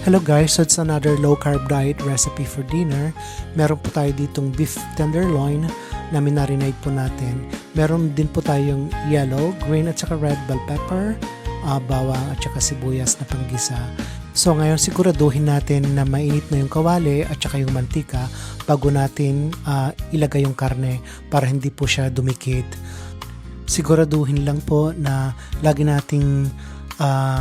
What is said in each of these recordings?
Hello guys, so it's another low carb diet recipe for dinner. Meron po tayo ditong beef tenderloin na minarinate po natin. Meron din po tayong yellow, green at saka red bell pepper, bawang at saka sibuyas na panggisa. So ngayon siguraduhin natin na mainit na yung kawali at saka yung mantika bago natin ilagay yung karne para hindi po siya dumikit. Siguraduhin lang po na lagi nating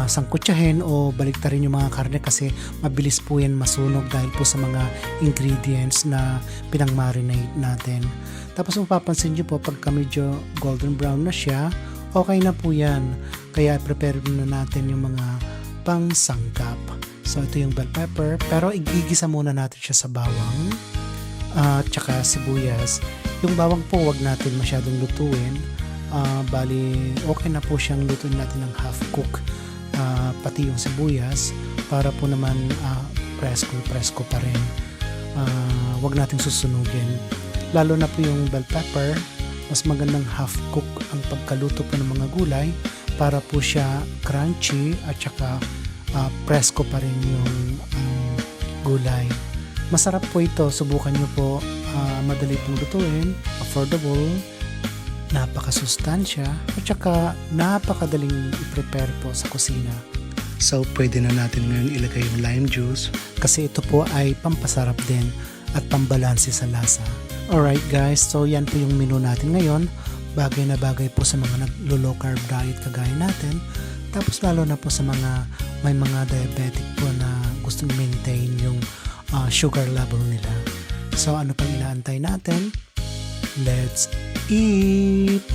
sangkutsahin o baliktarin yung mga karne kasi mabilis po yan masunog dahil po sa mga ingredients na pinang-marinate natin. Tapos mapapansin nyo po pagka medyo golden brown na siya, okay na po yan. Kaya prepare na natin yung mga pangsangkap. So ito yung bell pepper, pero igigisa muna natin siya sa bawang at saka sibuyas. Yung bawang po wag natin masyadong lutuin. Bali okay na po siyang lutuin natin ng half cook, pati yung sibuyas para po naman presko pa rin. Wag nating susunugin, lalo na po yung bell pepper. Mas magandang half cook ang pagkaluto po ng mga gulay para po siya crunchy at saka presko pa rin yung gulay. Masarap po ito, subukan nyo po. Madali pong lutuin, affordable, napakasustansya at saka napakadaling i-prepare po sa kusina. So pwede na natin ngayon ilagay yung lime juice kasi ito po ay pampasarap din at pambalanse sa lasa. Alright guys, so yan po yung menu natin ngayon. Bagay na bagay po sa mga naglo-low carb diet kagaya natin. Tapos lalo na po sa mga may mga diabetic po na gustong maintain yung sugar level nila. So ano pang inaantay natin? Let's eat!